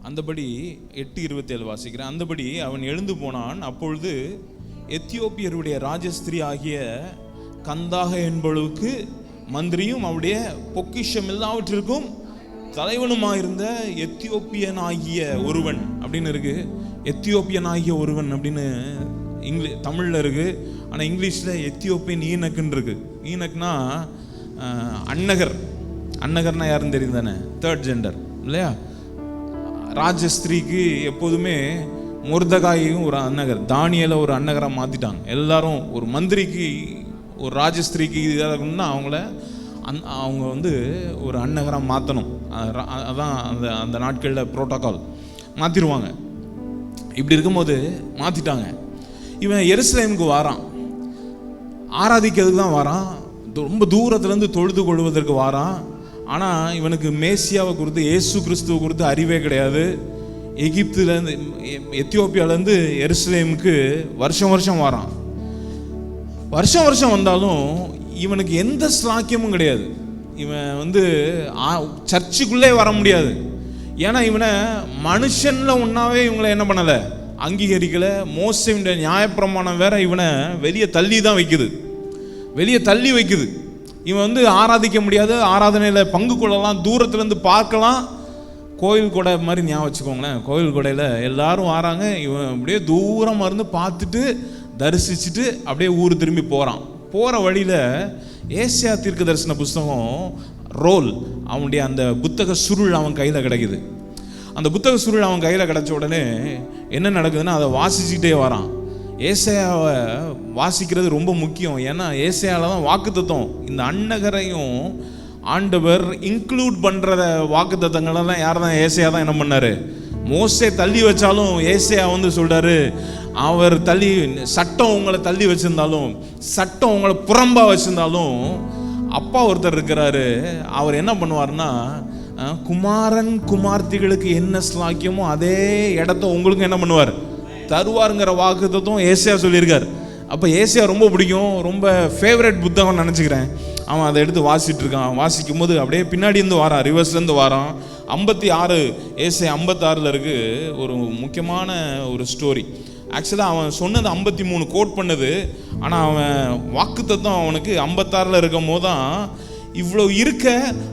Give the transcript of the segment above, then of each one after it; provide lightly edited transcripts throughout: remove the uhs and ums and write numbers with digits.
அந்தபடி 8:27 வாசிக்கிறேன். அந்தபடி அவன் எழுந்து போனான். அப்பொழுது எத்தியோப்பியருடைய ராஜஸ்திரீ ஆகிய கந்தாக என்பவளுக்கு மந்திரியும் அவருடைய பொக்கிஷம் எல்லாவற்றிற்கும் தலைவனுமாயிருந்த எத்தியோப்பியன் ஆகிய ஒருவன் அப்படின்னு இருக்கு. எத்தியோப்பியன் ஆகிய ஒருவன் அப்படின்னு தமிழில் இருக்கு. ஆனால் இங்கிலீஷில் எத்தியோப்பியன் ஈனக்குன்னு இருக்கு. ஈனக்னா அன்னகர். அன்னகர்னா யாருன்னு தெரியும் தானே, தேர்ட் ஜெண்டர் இல்லையா. ராஜஸ்திரீக்கு எப்போதுமே மொர்தகாயும் ஒரு அன்னகர், தானியலை ஒரு அன்னகராக மாற்றிட்டாங்க. எல்லாரும் ஒரு மந்திரிக்கு ஒரு ராஜஸ்திரீக்கு இதாகணும்னா அவங்க வந்து ஒரு அன்னகராக மாற்றணும். அதான் அந்த நாட்களில் புரோட்டோகால் மாற்றிடுவாங்க. இப்படி இருக்கும்போது மாற்றிட்டாங்க. இவன் எருசலேமுக்கு வாரான், ஆராதிக்கிறதுக்கு தான் வாரான், ரொம்ப தூரத்துலேருந்து தொழுது கொள்வதற்கு வாரான். ஆனால் இவனுக்கு மேசியாவை குறித்து, இயேசு கிறிஸ்துவை குறித்து அறிவே கிடையாது. எகிப்துலேருந்து எத்தியோப்பியாவிலேருந்து எருசலேமுக்கு வருஷம் வருஷம் வாரான். வருஷம் வருஷம் வந்தாலும் இவனுக்கு எந்த ஸ்லாக்கியமும் கிடையாது. இவன் வந்து சர்ச்சுக்குள்ளே வர முடியாது. ஏன்னா இவனை மனுஷனில் ஒன்றாவே இவங்களை என்ன பண்ணலை, அங்கீகரிக்கலை. மோசேயுடைய நியாயப்பிரமாணம் வேற இவனை வெளியே தள்ளி தான் வைக்குது, வெளியே தள்ளி வைக்குது. இவன் வந்து ஆராதிக்க முடியாது, ஆராதனையில் பங்கு கொள்ளலாம், தூரத்துலேருந்து பார்க்கலாம். கோயில் கொடை மாதிரி ஞாபகம் வச்சுக்கோங்களேன். கோயில் கொடையில் எல்லாரும் வராங்க, இவன் அப்படியே தூரமாக இருந்து பார்த்துட்டு தரிசிச்சுட்டு அப்படியே ஊர் திரும்பி போகிறான். போகிற வழியில் ஏசியா தீர்க்க தரிசன புஸ்தகம் ரோல், அவனுடைய அந்த புத்தக சுருள் அவன் கையில் கிடைக்குது. அந்த புத்தக சுருள் அவன் கையில் கிடைச்ச உடனே என்ன நடக்குதுன்னா அதை வாசிச்சுக்கிட்டே வரான். ஏசாயாவை வாசிக்கிறது ரொம்ப முக்கியம். ஏன்னா ஏசாயாவில் தான் வாக்குத்தத்தம், இந்த அன்னகரையும் ஆண்டவர் இன்க்ளூட் பண்ணுற வாக்குத்தத்தங்களெல்லாம் யார் தான், ஏசாயா தான் என்ன பண்ணார். மோசே தள்ளி வச்சாலும் ஏசாயா வந்து சொல்கிறாரு, அவர் தள்ளி சட்டம் உங்களை தள்ளி வச்சுருந்தாலும், சட்டம் உங்களை புறம்பாக வச்சுருந்தாலும் அப்பா ஒருத்தர் இருக்கிறாரு. அவர் என்ன பண்ணுவார்னா, குமாரன் குமார்த்திகளுக்கு என்ன ஸ்லாக்கியமோ அதே இடத்த உங்களுக்கு என்ன பண்ணுவார், தருவாருங்கிற வாக்குத்தத்தம் ஏசியா சொல்லியிருக்கார். அப்போ ஏசியா ரொம்ப பிடிக்கும், ரொம்ப ஃபேவரட் புத்தகம் நினச்சிக்கிறேன். அவன் அதை எடுத்து வாசிட்டு இருக்கான். வாசிக்கும் போது அப்படியே பின்னாடி இருந்து வாரான், ரிவர்ஸ்லேருந்து வாரான். 56 ஏசியா 56 இருக்கு ஒரு முக்கியமான ஒரு ஸ்டோரி. ஆக்சுவலாக அவன் சொன்னது 53 கோட் பண்ணது. ஆனால் அவன் வாக்குத்தத்தம் அவனுக்கு 56 இருக்கும் போது தான் இவ்வளோ இருக்க,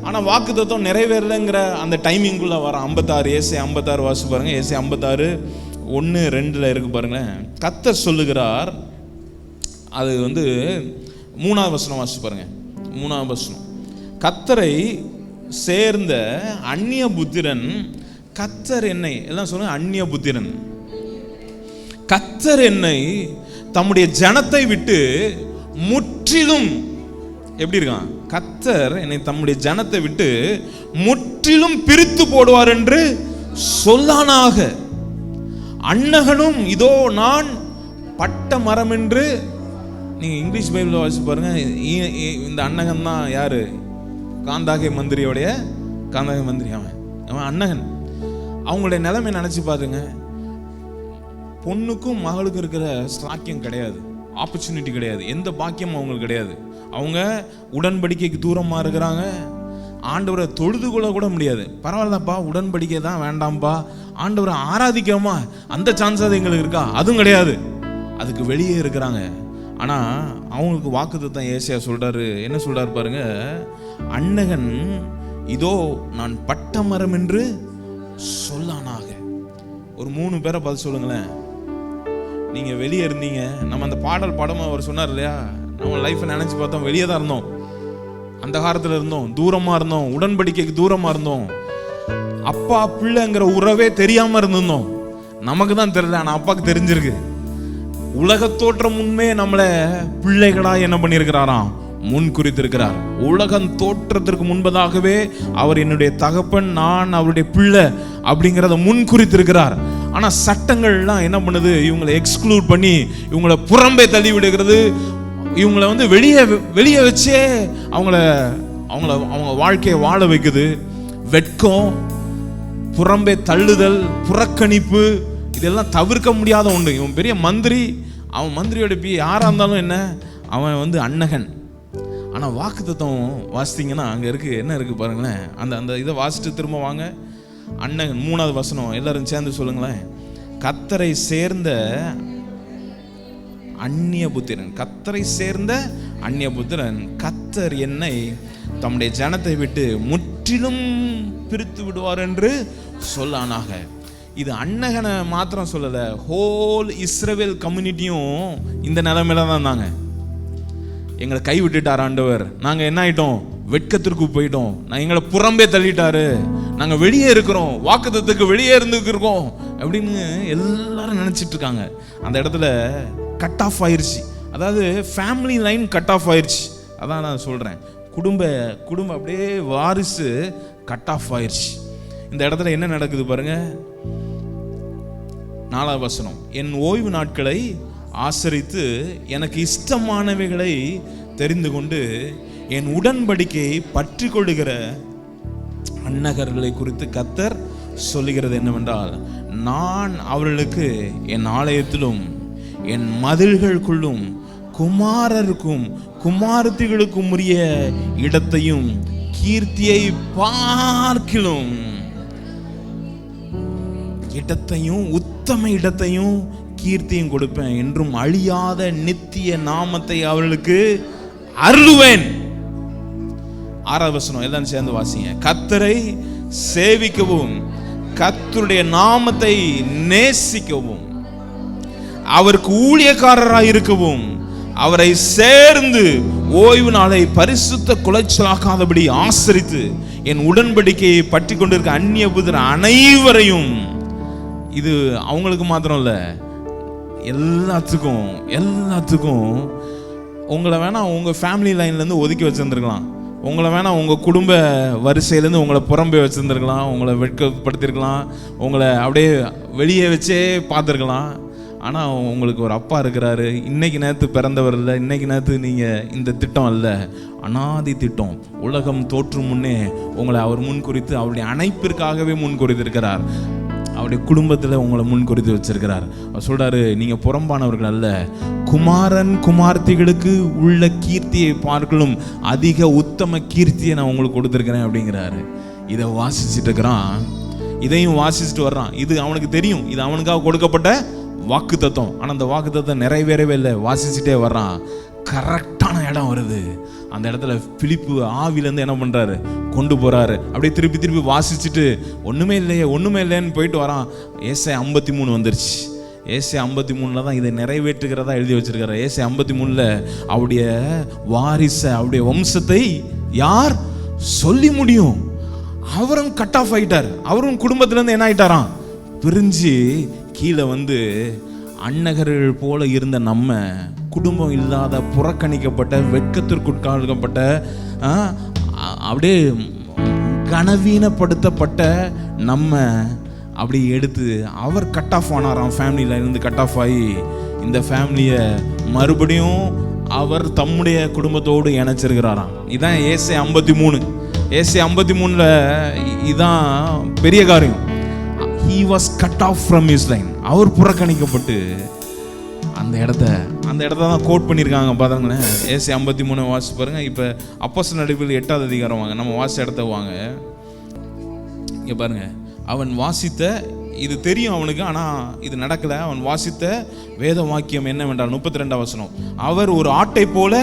ஆனால் வாக்குத்தத்தம் நிறைவேறலைங்கிற அந்த டைமிங்குள்ளே வரான். 56 ஏசியா 56 வாசி பாருங்க. ஏசியா 56 1-2 இருக்கு பாருங்களேன். கர்த்தர் சொல்லுகிறார், அது வந்து 3வது வசனம் வாசி பாருங்க. 3வது வசனம், கர்த்தரை சேர்ந்த அந்நிய புத்திரன், கர்த்தர் என்னை, எல்லாம் சொல்லுங்க, அந்நிய புத்திரன், கர்த்தர் என்னை தம்முடைய ஜனத்தை விட்டு முற்றிலும், எப்படி இருக்கான், கர்த்தர் என்னை தம்முடைய ஜனத்தை விட்டு முற்றிலும் பிரித்து போடுவார் என்று சொல்லானாக. அன்னகனும் இதோ நான் பட்ட மரம் என்று. நீங்கள் இங்கிலீஷ் பைபிளில் வாசிச்சு பாருங்க. இந்த அன்னகன் தான் யாரு, காந்தாகை மந்திரியோடைய காந்தாகை மந்திரி. அவன் அன்னகன். அவங்களுடைய நிலைமை நினச்சி பாருங்க. பொண்ணுக்கும் மகளுக்கும் இருக்கிற ஸ்லாக்கியம் கிடையாது, ஆப்பர்ச்சுனிட்டி கிடையாது, எந்த பாக்கியமும் அவங்களுக்கு கிடையாது. அவங்க உடன்படிக்கைக்கு தூரமாக இருக்கிறாங்க. ஆண்டவரை தொழுது கொள்ள கூட முடியாது. பரவாயில்லப்பா, உடன்படிக்கை தான் வேண்டாம்ப்பா, ஆண்டவரை ஆராதிக்கிறோமா, அந்த சான்ஸ் அது எங்களுக்கு இருக்கா, அதுவும் கிடையாது. அதுக்கு வெளியே இருக்கிறாங்க. ஆனால் அவங்களுக்கு வாக்குத்தத்தம் ஏசியா சொல்கிறாரு. என்ன சொல்கிறாரு பாருங்க, அன்னகன் இதோ நான் பட்ட மரம் என்று சொல்லானாக. ஒரு 3 பேரை பார்த்து சொல்லுங்களேன். நீங்கள் வெளியே இருந்தீங்க, நம்ம அந்த பாடல் பாடமாக அவர் சொன்னார் இல்லையா, நம்ம லைஃப்பை நினச்சி பார்த்தோம், வெளியே தான் இருந்தோம், அந்த காலத்தில் இருந்தோம், தூரமாக இருந்தோம், உடன்படிக்கைக்கு தூரமாக இருந்தோம், அப்பா பிள்ளைங்கிற உறவே தெரியாமல் இருந்திருந்தோம். நமக்கு தான் தெரியல, ஆனால் அப்பாவுக்கு தெரிஞ்சிருக்கு. உலக தோற்றம் முன்னே நம்மளை பிள்ளைகளாக என்ன பண்ணியிருக்கிறாராம், முன் குறித்திருக்கிறார். உலகம் தோற்றத்திற்கு முன்பதாகவே அவர் என்னுடைய தகப்பன், நான் அவருடைய பிள்ளை அப்படிங்கிறத முன் குறித்திருக்கிறார். ஆனால் சட்டங்கள்லாம் என்ன பண்ணுது, இவங்களை எக்ஸ்க்ளூட் பண்ணி இவங்களை புறம்பே தள்ளி விடுகிறது. இவங்களை வந்து வெளியே வச்சே அவங்க வாழ்க்கையை வாழ வைக்குது. வெட்கம், புறம்பே தள்ளுதல், புறக்கணிப்பு, இதெல்லாம் தவிர்க்க முடியாத ஒன்று. இவன் பெரிய மந்திரி, அவன் மந்திரியோட யாராக இருந்தாலும் என்ன, அவன் வந்து அன்னகன். ஆனால் வாக்குத்தத்தம் வாசித்தீங்கன்னா அங்கே இருக்குது, என்ன இருக்குது பாருங்களேன். அந்த இதை வாசிட்டு திரும்ப வாங்க. அண்ணன் 3வது வசனம் எல்லாரும் சேர்ந்து சொல்லுங்களேன். கர்த்தரை சேர்ந்த அந்நிய புத்திரன், கர்த்தரை சேர்ந்த அந்நிய புத்திரன் கர்த்தர் என்னை தம்முடைய ஜனத்தை விட்டு முற்றிலும் பிரித்து விடுவார் என்று சொல்லானாக. இது அன்னகனை மாத்திரம் சொல்லல, ஹோல் இஸ்ரவேல் கம்யூனிட்டியும் இந்த நிலைமையில தான் இருந்தாங்க. எங்களை கை விட்டுட்டார் ஆண்டவர், நாங்க என்ன ஆயிட்டோம், வெட்கத்திற்கு போயிட்டோம், எங்களை புறம்பே தள்ளிட்டாரு, நாங்க வெளியே இருக்கிறோம், வாக்குத்தத்தத்துக்கு வெளியே இருந்துருக்கோம் அப்படின்னு எல்லாரும் நினைச்சிட்டு இருக்காங்க. அந்த இடத்துல கட் ஆஃப் ஆயிருச்சு. அதாவது ஃபேமிலி லைன் கட் ஆஃப் ஆயிருச்சு. அதான் நான் சொல்றேன், குடும்ப அப்படியே வாரிசு கட் ஆஃப் ஆயிருச்சு. இந்த இடத்துல என்ன நடக்குது பாருங்க. 4வது வசனம், என் ஓய்வு நாட்களை ஆசரித்து எனக்கு இஷ்டமானவைகளை தெரிந்து கொண்டு என் உடன்படிக்கையை பற்றி கொள்ளுகிற அன்னகர்களை குறித்து கர்த்தர் சொல்லுகிறது என்னவென்றால், நான் அவர்களுக்கு என் ஆலயத்திலும் என் மதில்களுக்குள்ளும் குமாரருக்கும் குமாரத்திகளுக்கும் உரிய இடத்தையும் கீர்த்தியை பார்க்கிலும் இடத்தையும் உத்தம இடத்தையும் கீர்த்தியும் கொடுப்பேன் என்றும் அழியாத நித்திய நாமத்தை அவர்களுக்கு அருளுவேன். 6வது வசனம் எல்லாரும் சேர்ந்து வாசிங்க. கர்த்தரை சேவிக்கவும் கர்த்தருடைய நாமத்தை நேசிக்கவும் அவருக்கு ஊழியக்காரராய் இருக்கவும் அவரை சேர்ந்து ஓய்வு நாளை பரிசுத்த குலைச்சலாக்காதபடி ஆசரித்து என் உடன்படிக்கையை பற்றி கொண்டிருக்க அந்நிய புத்திர அனைவரையும், இது அவங்களுக்கு மாத்திரம் இல்ல, எல்லாத்துக்கும் உங்களை வேணா உங்க ஃபேமிலி லைன்ல இருந்து ஒதுக்கி வச்சிருந்துருக்கலாம், உங்களை வேணா உங்க குடும்ப வரிசையிலேருந்து உங்களை புறம்பே வச்சிருந்துருக்கலாம், உங்களை வெட்கப்படுத்திருக்கலாம், உங்களை அப்படியே வெளியே வச்சே பார்த்துருக்கலாம். ஆனால் உங்களுக்கு ஒரு அப்பா இருக்கிறாரு. இன்னைக்கு நேரத்து பிறந்தவர் இல்லை, இன்னைக்கு நேரத்து நீங்கள் இந்த திட்டம் அல்ல, அனாதி திட்டம். உலகம் தோற்றும் முன்னே உங்களை அவர் முன்குறித்து அவருடைய அணைப்பிற்காகவே முன்குறித்திருக்கிறார். அவருடைய குடும்பத்தில் உங்களை முன்குறித்து வச்சிருக்கிறார். அவர் சொல்றாரு, நீங்கள் புறம்பானவர்கள் அல்ல, குமாரன் குமார்த்திகளுக்கு உள்ள கீர்த்தியை பார்க்கலும் அதிக உத்தம கீர்த்தியை நான் உங்களுக்கு கொடுத்துருக்கிறேன் அப்படிங்கிறாரு. இதை வாசிச்சுட்டு இருக்கிறான், இதையும் வாசிச்சுட்டு வர்றான். இது அவனுக்கு தெரியும், இது அவனுக்காக கொடுக்கப்பட்ட வாக்கு தத்துவம். ஆனால் அந்த வாக்கு தத்துவம் நிறைவேறவே இல்லை. வாசிச்சுட்டே வர்றான், கரெக்டான இடம் வருது. அந்த இடத்துல பிலிப்பு ஆவிலேருந்து என்ன பண்ணுறாரு, கொண்டு போகிறாரு. அப்படியே திருப்பி வாசிச்சுட்டு ஒன்றுமே இல்லைன்னு போயிட்டு வரான். ஏசாயா 53 வந்துருச்சு. ஏசாயா 53 தான் இதை நிறைவேற்றுகிறதா எழுதி வச்சிருக்காரு. ஏசாயா 53 அவருடைய வாரிசை, அவருடைய வம்சத்தை யார் சொல்லி முடியும்? அவரும் கட் ஆஃப் ஆயிட்டார். அவரும் குடும்பத்திலேருந்து என்ன ஆயிட்டாராம், பிரிஞ்சு கீழே வந்து அன்னகர்கள் போல இருந்த நம்ம, குடும்பம் இல்லாத புறக்கணிக்கப்பட்ட வெட்கத்திற்குட்காக்கப்பட்ட அப்படியே கனவீனப்படுத்தப்பட்ட நம்ம அப்படி எடுத்து அவர் கட் ஆஃப் ஆனாராம். ஃபேமிலியில் இருந்து கட் ஆஃப் ஆகி இந்த ஃபேமிலியை மறுபடியும் அவர் தம்முடைய குடும்பத்தோடு இணைச்சிருக்கிறாராம். இதான் ஏசாயா 53. ஏசாயா 53 இதான் பெரிய காரியம். He was cut off from his line. அவர் புறக்கணிக்கப்பட்டு அந்த இடத்த தான் கோட் பண்ணியிருக்காங்க. பாருங்களேன், ஏசாயா 53 வாசி பாருங்க. இப்போ அப்போஸ்தலர் நடவடிக்கைகள் 8வது அதிகாரம் வாங்க, நம்ம வாசி இடத்த வாங்க. இங்கே பாருங்க, அவன் வாசித்த, இது தெரியும் அவனுக்கு, ஆனால் இது நடக்கலை. அவன் வாசித்த வேத வாக்கியம் என்னவென்றால் 32வது வசனம், அவர் ஒரு ஆட்டை போல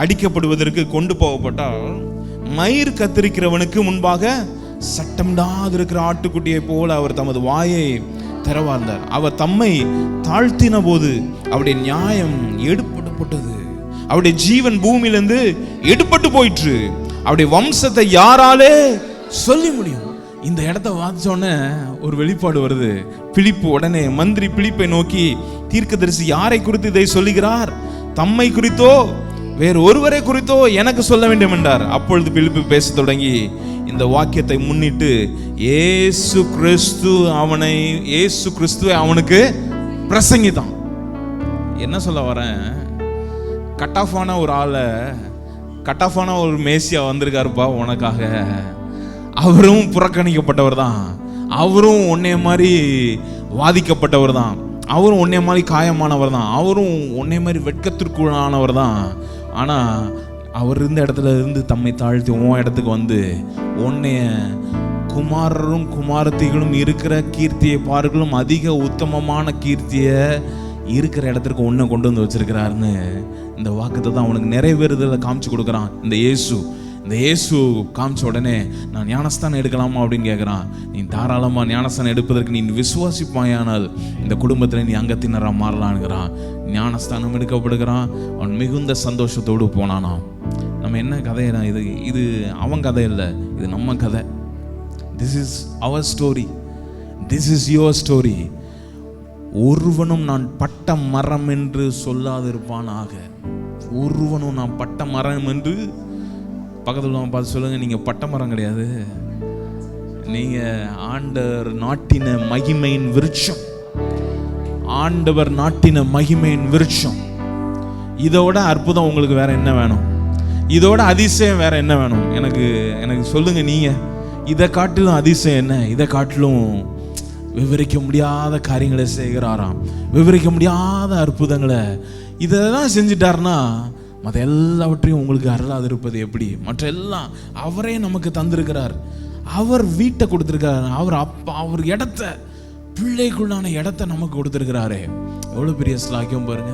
அடிக்கப்படுவதற்கு கொண்டு போகப்பட்டால் மயிர் கத்திரிக்கிறவனுக்கு முன்பாக சட்டமிடாது இருக்கிற ஆட்டுக்குட்டியை போல அவர் தமது வாயை திறவார்ந்தார். அவர் தம்மை தாழ்த்தின போது அவருடைய நியாயம் எடுப்பட்டது, அவருடைய ஜீவன் பூமியிலிருந்து எடுப்பட்டு போயிற்று, அவருடைய வம்சத்தை யாராலே சொல்லி முடியும்? இந்த இடத்த வாசிச்சோன்னே ஒரு வெளிப்பாடு வருது. பிலிப்பு உடனே மந்திரி பிலிப்பை நோக்கி, தீர்க்கதரிசி யாரை குறித்து இதை சொல்லுகிறார்? தம்மை குறித்தோ வேறு ஒருவரை குறித்தோ எனக்கு சொல்ல வேண்டும் என்றார். அப்பொழுது பிலிப்பு பேச தொடங்கி இந்த வாக்கியத்தை முன்னிட்டு இயேசு கிறிஸ்துவை அவனுக்கு பிரசங்கித்தான். என்ன சொல்ல வரேன், கட் ஆஃப் ஆன ஒரு ஆளை, கட் ஆஃப் ஆன ஒரு மேசியா வந்திருக்காருப்பா உனக்காக. அவரும் புறக்கணிக்கப்பட்டவர் தான், அவரும் உன்னைய மாதிரி வாதிக்கப்பட்டவர் தான், அவரும் உன்னைய மாதிரி காயமானவர் தான், அவரும் உன்னைய மாதிரி வெட்கத்திற்குள்ளானவர் தான். ஆனால் அவர் இருந்த இடத்துல இருந்து தம்மை தாழ்த்தி உன் இடத்துக்கு வந்து உன்னைய குமாரரும் குமாரத்திகளும் இருக்கிற கீர்த்தியை பார்க்கலும் அதிக உத்தமமான கீர்த்தியை இருக்கிற இடத்துக்கு ஒன்றை கொண்டு வந்து வச்சிருக்கிறாருன்னு இந்த வாக்குத்தத்தம் அவனுக்கு நிறைவேறுதலை காமிச்சு கொடுக்குறான். இந்த இயேசு காமிச்ச உடனே நான் ஞானஸ்தானம் எடுக்கலாமா அப்படின்னு கேட்குறான். நீ தாராளமாக ஞானஸ்தானம் எடுப்பதற்கு நீ விசுவாசிப்பாயானால் இந்த குடும்பத்தில் நீ அங்கத்தினராக மாறலான்னுங்கிறான். ஞானஸ்தானம் எடுக்கப்படுகிறான். அவன் மிகுந்த சந்தோஷத்தோடு போனானா. நம்ம என்ன கதைனா, இது அவன் கதை இல்லை, இது நம்ம கதை. This is our story, this is your story. ஒருவனும் நான் பட்ட மரம் என்று சொல்லாதிருப்பானாக. ஒருவனும் நான் பட்ட மரம் என்று, பக்கத்தில் பார்த்து சொல்லுங்க, நீங்க பட்ட மரம் கிடையாது, நீங்க ஆண்டவர் நாட்டின மகிமையின் விருட்சம். ஆண்டவர் நாட்டின மகிமையின் விருட்சம். இதோட அற்புதம் உங்களுக்கு வேற என்ன வேணும்? இதோட அதிசயம் வேற என்ன வேணும்? எனக்கு சொல்லுங்க. நீங்க இதை காட்டிலும் அதிசயம் என்ன? இதை காட்டிலும் விவரிக்க முடியாத காரியங்களை செய்கிறாராம், விவரிக்க முடியாத அற்புதங்களை. இதெல்லாம் செஞ்சிட்டாருன்னா மற்ற எல்லாவற்றையும் உங்களுக்கு அருளாது இருப்பது எப்படி? மற்ற எல்லாம் அவரே நமக்கு தந்திருக்கிறார். அவர் வீட்டை கொடுத்திருக்கிறார். அவர் இடத்த, பிள்ளைக்குள்ளான இடத்த நமக்கு கொடுத்திருக்கிறாரே. எவ்வளவு பெரிய ஸ்லாக்கியம் பாருங்க.